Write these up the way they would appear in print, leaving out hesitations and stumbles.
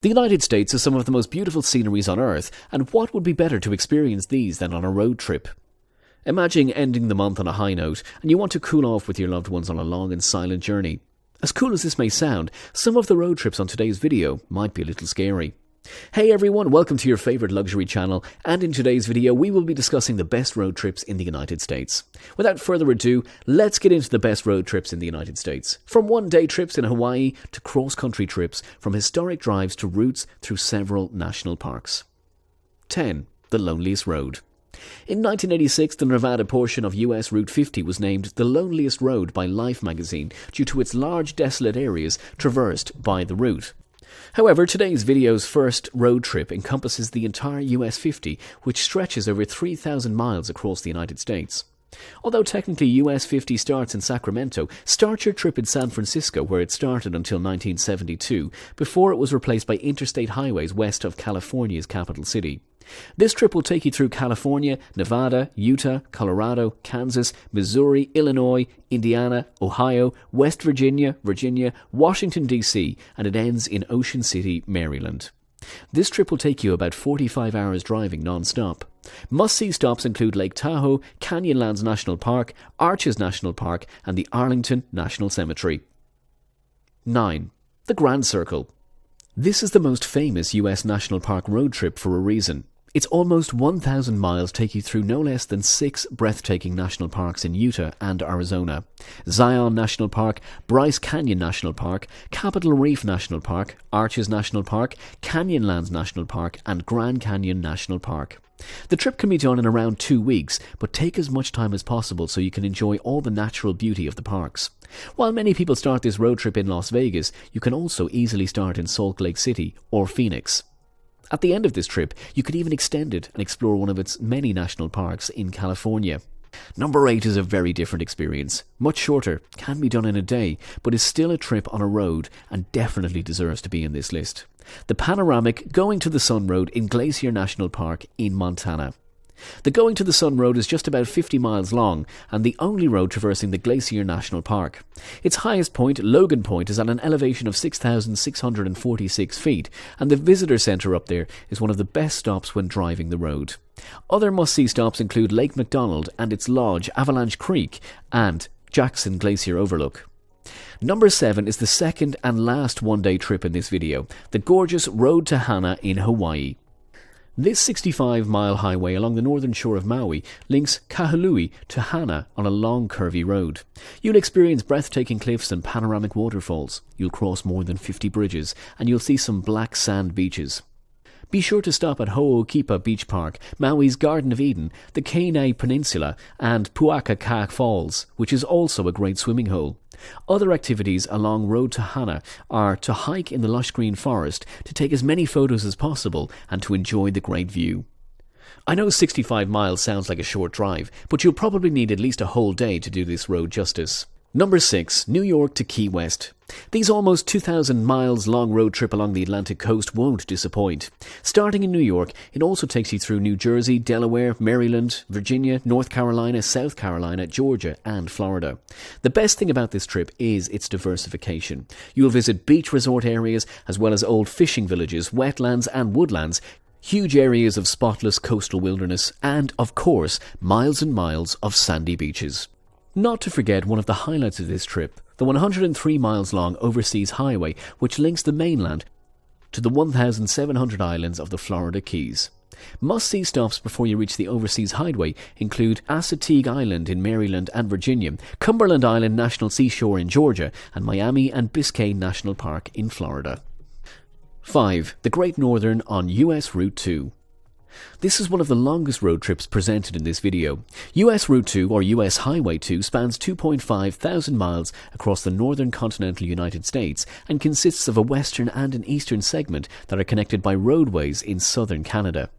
The United States has some of the most beautiful sceneries on Earth, and what would be better to experience these than on a road trip? Imagine ending the month on a high note, and you want to cool off with your loved ones on a long and silent journey. As cool as this may sound, some of the road trips on today's video might be a little scary. Hey everyone, welcome to your favourite luxury channel, and in today's video we will be discussing the best road trips in the United States. Without further ado, let's get into the best road trips in the United States. From one-day trips in Hawaii to cross-country trips, from historic drives to routes through several national parks. 10. The Loneliest Road. In 1986, the Nevada portion of US Route 50 was named the Loneliest Road by Life magazine due to its large desolate areas traversed by the route. However, today's video's first road trip encompasses the entire US 50, which stretches over 3,000 miles across the United States. Although technically US 50 starts in Sacramento, start your trip in San Francisco, where it started until 1972, before it was replaced by interstate highways west of California's capital city. This trip will take you through California, Nevada, Utah, Colorado, Kansas, Missouri, Illinois, Indiana, Ohio, West Virginia, Washington, D.C., and it ends in Ocean City, Maryland. This trip will take you about 45 hours driving non-stop. Must-see stops include Lake Tahoe, Canyonlands National Park, Arches National Park, and the Arlington National Cemetery. 9. The Grand Circle. This is the most famous US National Park road trip for a reason. Its almost 1,000 miles take you through no less than 6 breathtaking national parks in Utah and Arizona: Zion National Park, Bryce Canyon National Park, Capitol Reef National Park, Arches National Park, Canyonlands National Park, and Grand Canyon National Park. The trip can be done in around 2 weeks, but take as much time as possible so you can enjoy all the natural beauty of the parks. While many people start this road trip in Las Vegas, you can also easily start in Salt Lake City or Phoenix. At the end of this trip, you could even extend it and explore one of its many national parks in California. Number 8 is a very different experience. Much shorter, can be done in a day, but is still a trip on a road and definitely deserves to be in this list. The panoramic Going to the Sun Road in Glacier National Park in Montana. The Going to the Sun Road is just about 50 miles long and the only road traversing the Glacier National Park. Its highest point, Logan Point, is at an elevation of 6,646 feet, and the visitor centre up there is one of the best stops when driving the road. Other must-see stops include Lake McDonald and its lodge, Avalanche Creek, and Jackson Glacier Overlook. Number 7 is the second and last one-day trip in this video, the gorgeous Road to Hana in Hawaii. This 65-mile highway along the northern shore of Maui links Kahului to Hana on a long curvy road. You'll experience breathtaking cliffs and panoramic waterfalls. You'll cross more than 50 bridges, and you'll see some black sand beaches. Be sure to stop at Ho'okipa Beach Park, Maui's Garden of Eden, the Kenai Peninsula, and Puakaka Falls, which is also a great swimming hole. Other activities along Road to Hana are to hike in the lush green forest, to take as many photos as possible, and to enjoy the great view. I know 65 miles sounds like a short drive, but you'll probably need at least a whole day to do this road justice. Number 6. New York to Key West. These almost 2,000 miles long road trip along the Atlantic coast won't disappoint. Starting in New York, it also takes you through New Jersey, Delaware, Maryland, Virginia, North Carolina, South Carolina, Georgia, and Florida. The best thing about this trip is its diversification. You'll visit beach resort areas as well as old fishing villages, wetlands, and woodlands, huge areas of spotless coastal wilderness, and, of course, miles and miles of sandy beaches. Not to forget one of the highlights of this trip, the 103 miles long overseas highway which links the mainland to the 1,700 islands of the Florida Keys. Must-see stops before you reach the overseas highway include Assateague Island in Maryland and Virginia, Cumberland Island National Seashore in Georgia, and Miami and Biscayne National Park in Florida. 5. The Great Northern on US Route 2. This is one of the longest road trips presented in this video. US Route 2 or US Highway 2 spans 2.5 thousand miles across the northern continental United States and consists of a western and an eastern segment that are connected by roadways in southern Canada.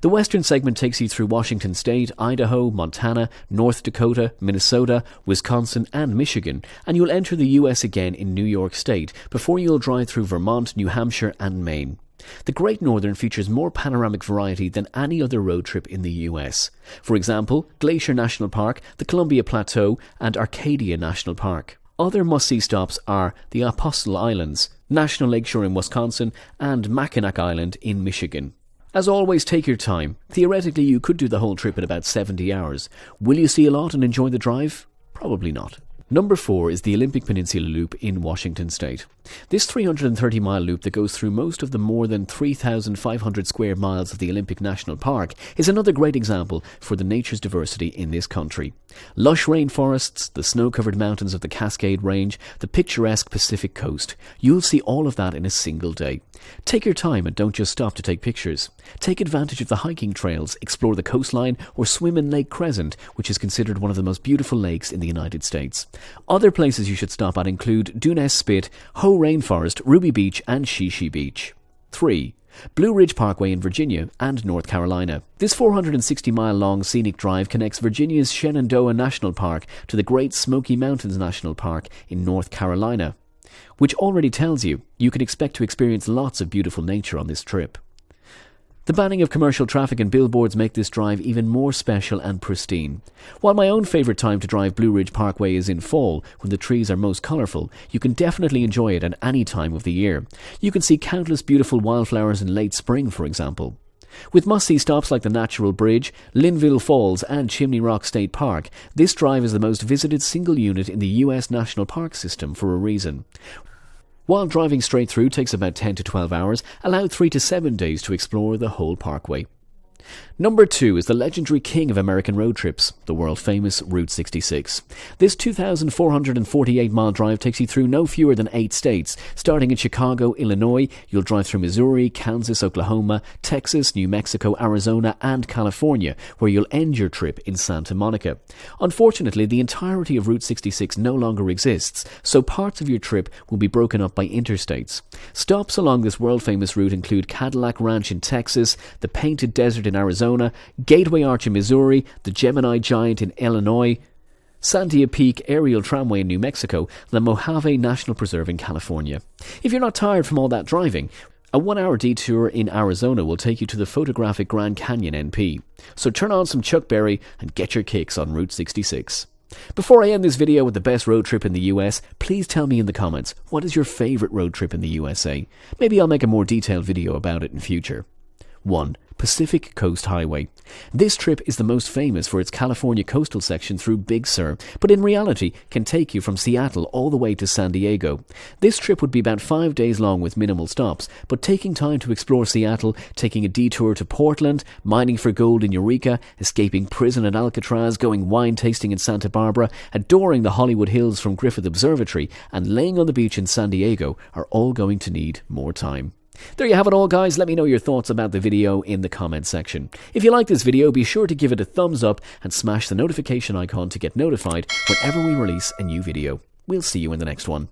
The western segment takes you through Washington State, Idaho, Montana, North Dakota, Minnesota, Wisconsin, and Michigan, and you'll enter the US again in New York State before you'll drive through Vermont, New Hampshire, and Maine. The Great Northern features more panoramic variety than any other road trip in the US. For example, Glacier National Park, the Columbia Plateau, and Arcadia National Park. Other must-see stops are the Apostle Islands, National Lakeshore in Wisconsin, and Mackinac Island in Michigan. As always, take your time. Theoretically, you could do the whole trip in about 70 hours. Will you see a lot and enjoy the drive? Probably not. Number 4 is the Olympic Peninsula Loop in Washington State. This 330-mile loop that goes through most of the more than 3,500 square miles of the Olympic National Park is another great example for the nature's diversity in this country. Lush rainforests, the snow-covered mountains of the Cascade Range, the picturesque Pacific coast. You'll see all of that in a single day. Take your time and don't just stop to take pictures. Take advantage of the hiking trails, explore the coastline, or swim in Lake Crescent, which is considered one of the most beautiful lakes in the United States. Other places you should stop at include Dune Spit, Hoh Rainforest, Ruby Beach, and Shishi Beach. 3. Blue Ridge Parkway in Virginia and North Carolina. This 460-mile-long scenic drive connects Virginia's Shenandoah National Park to the Great Smoky Mountains National Park in North Carolina, which already tells you can expect to experience lots of beautiful nature on this trip. The banning of commercial traffic and billboards make this drive even more special and pristine. While my own favourite time to drive Blue Ridge Parkway is in fall, when the trees are most colourful, you can definitely enjoy it at any time of the year. You can see countless beautiful wildflowers in late spring, for example. With must-see stops like the Natural Bridge, Linville Falls and Chimney Rock State Park, this drive is the most visited single unit in the US National Park system for a reason. While driving straight through takes about 10 to 12 hours, allow 3 to 7 days to explore the whole parkway. Number 2 is the legendary king of American road trips, the world-famous Route 66. This 2,448-mile drive takes you through no fewer than 8 states. Starting in Chicago, Illinois, you'll drive through Missouri, Kansas, Oklahoma, Texas, New Mexico, Arizona, and California, where you'll end your trip in Santa Monica. Unfortunately, the entirety of Route 66 no longer exists, so parts of your trip will be broken up by interstates. Stops along this world-famous route include Cadillac Ranch in Texas, the Painted Desert in Arizona, Gateway Arch in Missouri, the Gemini Giant in Illinois, Sandia Peak Aerial Tramway in New Mexico, and the Mojave National Preserve in California. If you're not tired from all that driving, a 1-hour detour in Arizona will take you to the photographic Grand Canyon NP. So turn on some Chuck Berry and get your kicks on Route 66. Before I end this video with the best road trip in the US, please tell me in the comments, what is your favourite road trip in the USA? Maybe I'll make a more detailed video about it in future. 1. Pacific Coast Highway. This trip is the most famous for its California coastal section through Big Sur, but in reality can take you from Seattle all the way to San Diego. This trip would be about 5 days long with minimal stops, but taking time to explore Seattle, taking a detour to Portland, mining for gold in Eureka, escaping prison at Alcatraz, going wine tasting in Santa Barbara, adoring the Hollywood Hills from Griffith Observatory, and laying on the beach in San Diego are all going to need more time. There you have it all, guys. Let me know your thoughts about the video in the comment section. If you like this video, be sure to give it a thumbs up and smash the notification icon to get notified whenever we release a new video. We'll see you in the next one.